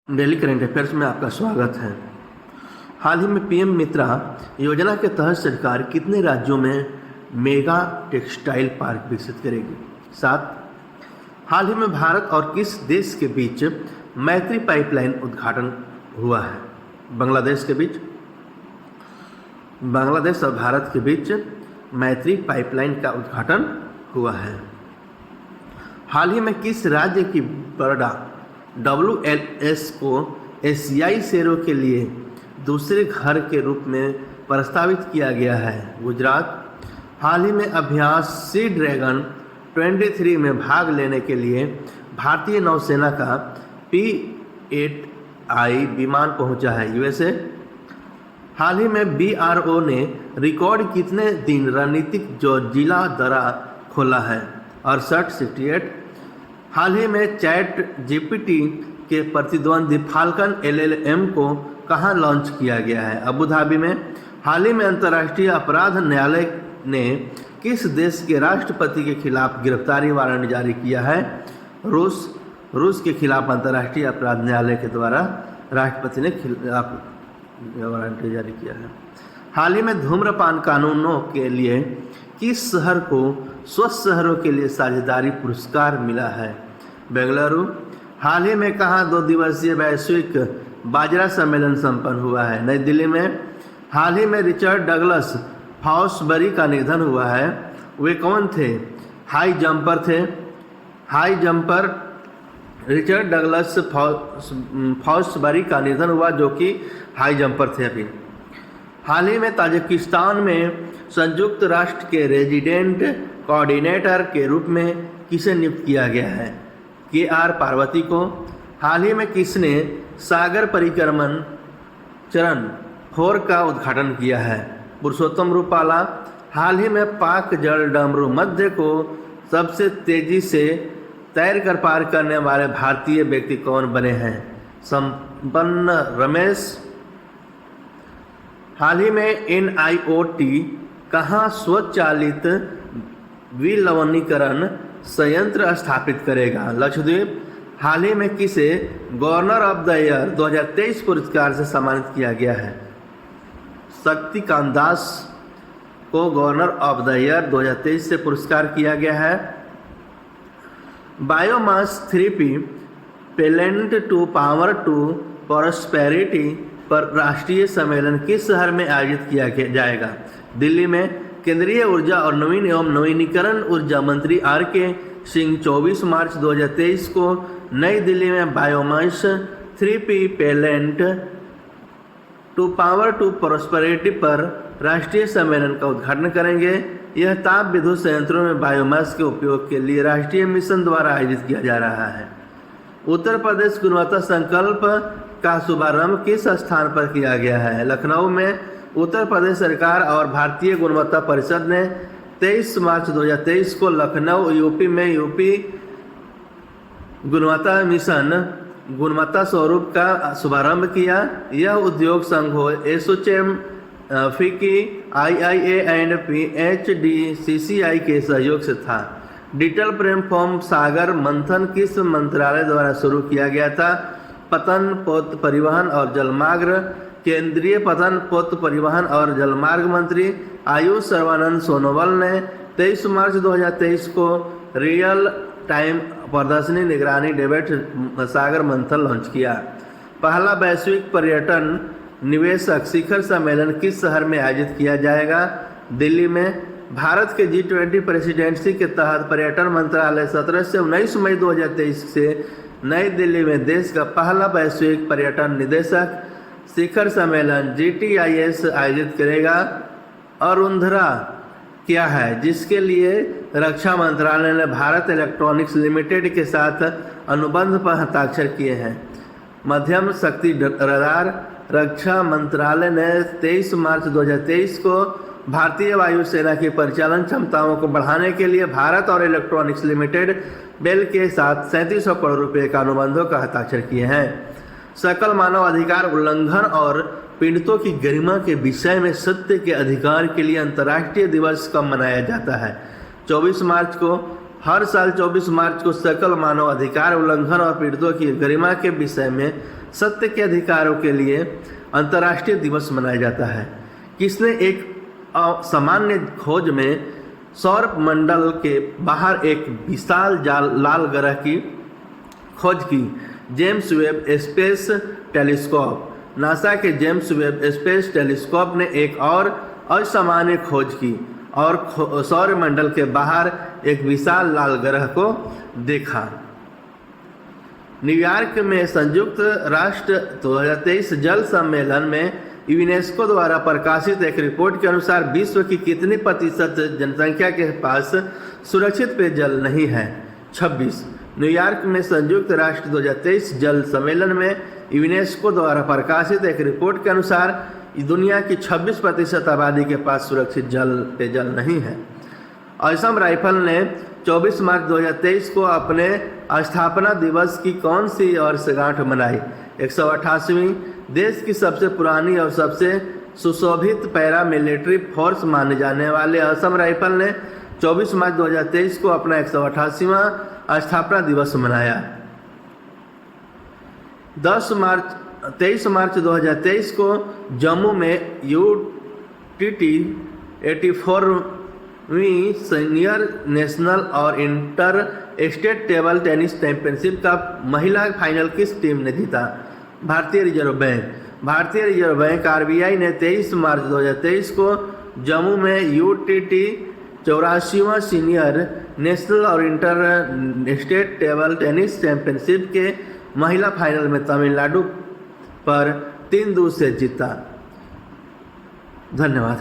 Daily current affairs में आपका स्वागत है। हाल ही में पीएम मित्रा योजना के तहत सरकार कितने राज्यों में मेगा टेक्सटाइल पार्क विकसित करेगी? 7। हाल ही में भारत और किस देश के बीच मैत्री पाइपलाइन उद्घाटन हुआ है? बांग्लादेश के बीच। बांग्लादेश और भारत के बीच मैत्री पाइपलाइन का उद्घाटन हुआ है। हाल ही में किस राज्य की बरडा WLS को एशियाई शेरों के लिए दूसरे घर के रूप में प्रस्तावित किया गया है? गुजरात। हाल ही में अभ्यास सी ड्रैगन 23 में भाग लेने के लिए भारतीय नौसेना का P-8I विमान पहुंचा है USA। हाल ही में BRO ने रिकॉर्ड कितने दिन रणनीतिक जिला दरा खोला है? 68। हाल ही में चैट GPT के प्रतिद्वंदी फाल्कन LLM को कहां लॉन्च किया गया है? अबू धाबी में। हाल ही में अंतर्राष्ट्रीय अपराध न्यायालय ने किस देश के राष्ट्रपति के खिलाफ गिरफ्तारी वारंट जारी किया है? रूस के खिलाफ अंतर्राष्ट्रीय अपराध न्यायालय के द्वारा राष्ट्रपति ने खिलाफ वारंट जारी किया है। हाल ही में धूम्रपान कानूनों के लिए किस शहर को स्वच्छ शहरों के लिए साझेदारी पुरस्कार मिला है? बेंगलुरु। हाल ही में कहाँ 2 दिवसीय वैश्विक बाजरा सम्मेलन संपन्न हुआ है? नई दिल्ली में। हाल ही में रिचर्ड डगलस फॉक्सबरी का निधन हुआ है। वे कौन थे? हाई जंपर थे। हाई जंपर रिचर्ड डगलस फॉक्सबरी का निधन हुआ, जो कि हाई जंपर थे अभी। हाल ही में ताजिकिस्तान में संयुक्त राष्ट्र के रेजिडेंट कोऑर्डिनेटर के रूप में किसे नियुक्त किया गया है? KR पार्वती को। हाल ही में किसने सागर परिक्रमण चरण 4 का उद्घाटन किया है? पुरुषोत्तम रूपाला। हाल ही में पाक जल डमरू मध्य को सबसे तेजी से तैरकर पार करने वाले भारतीय व्यक्ति कौन बने हैं? संपन्न रमेश। हाल ही में NIOT कहाँ स्वचालित विलवणीकरण संयंत्र स्थापित करेगा? लक्षद्वीप। हाल ही में किसे गवर्नर ऑफ द ईयर 2023 पुरस्कार से सम्मानित किया गया है? शक्तिकांत दास को गवर्नर ऑफ द ईयर 2023 से पुरस्कार किया गया है। Biomass 3P pellet to power to prosperity पर राष्ट्रीय सम्मेलन किस शहर में आयोजित किया जाएगा? दिल्ली में। केंद्रीय ऊर्जा और नवीन एवं नवीनीकरण ऊर्जा मंत्री RK सिंह 24 मार्च 2023 को नई दिल्ली में biomass 3P pellet to power to prosperity पर राष्ट्रीय सम्मेलन का उद्घाटन करेंगे। यह ताप विद्युत संयंत्रों में बायोमास के उपयोग के लिए राष्ट्रीय मिशन द्वारा आयोजित किया जा रहा है। उत्तर प्रदेश गुणवत्ता संकल्प का शुभारंभ किस स्थान पर किया गया है? लखनऊ में। उत्तर प्रदेश सरकार और भारतीय गुणवत्ता परिषद ने 23 मार्च 2023 को लखनऊ यूपी में यूपी गुणवत्ता मिशन गुणवत्ता स्वरूप का शुभारंभ किया। यह उद्योग संघों ASSOCHAM, FICCI, IIA and PHDCCI के सहयोग से था। डिजिटल प्लेटफॉर्म सागर मंथन किस मंत्रालय द्वारा शुरू किया गया था? पतन, पोत परिवहन और जलमार्ग। केंद्रीय पतन, पोत परिवहन और जलमार्ग मंत्री आयुष सर्बानंद सोनोवाल ने 23 मार्च 2023 को रियल टाइम प्रदर्शनी निगरानी डेबट सागर मंथन लॉन्च किया। पहला वैश्विक पर्यटन निवेशक शिखर सम्मेलन किस शहर में आयोजित किया जाएगा? दिल्ली में। भारत के G20 प्रेसिडेंसी के तहत पर्यटन मंत्रालय 17 से 19 मई 2023 से नई दिल्ली में देश का पहला वैश्विक पर्यटन निदेशक शिखर सम्मेलन GTIS आयोजित करेगा। अरुंधरा क्या है, जिसके लिए रक्षा मंत्रालय ने भारत इलेक्ट्रॉनिक्स लिमिटेड के साथ अनुबंध पर हस्ताक्षर किए हैं? मध्यम शक्ति रडार। रक्षा मंत्रालय ने 23 मार्च 2023 को भारतीय वायुसेना की परिचालन क्षमताओं को बढ़ाने के लिए भारत और इलेक्ट्रॉनिक्स लिमिटेड बेल के साथ 3700 करोड़ रुपए का अनुबंधों का हस्ताक्षर किए हैं। सकल मानव अधिकार उल्लंघन और पीड़ितों की गरिमा के विषय में सत्य के अधिकार के लिए अंतर्राष्ट्रीय दिवस कब मनाया जाता है? 24 मार्च को। हर साल 24 मार्च को सकल मानव अधिकार उल्लंघन और पीड़ितों की गरिमा के विषय में सत्य के अधिकारों के लिए अंतर्राष्ट्रीय दिवस मनाया जाता है। किसने एक असामान्य खोज में सौर मंडल के बाहर एक विशाल लाल ग्रह की खोज की? James Webb space telescope. NASA के जेम्स वेब स्पेस टेलीस्कोप ने एक और असामान्य खोज की और सौर मंडल के बाहर एक विशाल लाल ग्रह को देखा। न्यूयॉर्क में संयुक्त राष्ट्र 2023 जल सम्मेलन में यूनेस्को द्वारा प्रकाशित एक रिपोर्ट के अनुसार विश्व की कितनी प्रतिशत जनसंख्या के पास सुरक्षित पेयजल नहीं है? 26। न्यूयॉर्क में संयुक्त राष्ट्र 2023 जल सम्मेलन में यूनेस्को द्वारा प्रकाशित एक रिपोर्ट के अनुसार दुनिया की 26% आबादी के पास सुरक्षित पेयजल नहीं है। असम राइफल ने 24 मार्च 2023 को अपने स्थापना दिवस की कौन सी वर्षगांठ मनाई? 188वीं। देश की सबसे पुरानी और सबसे सुशोभित पैरा मिलिट्री फोर्स माने जाने वाले असम राइफल ने 24 मार्च 2023 को अपना 188वां स्थापना दिवस मनाया। 23 मार्च 2023 को जम्मू में UTT 84वीं सीनियर नेशनल और inter state table tennis championship का महिला फाइनल किस टीम ने जीता? भारतीय रिजर्व बैंक RBI ने 23 मार्च 2023 को जम्मू में UTT 84वां सीनियर नेशनल और inter state table tennis championship के महिला फाइनल में तमिलनाडु पर 3-2 से जीता। धन्यवाद।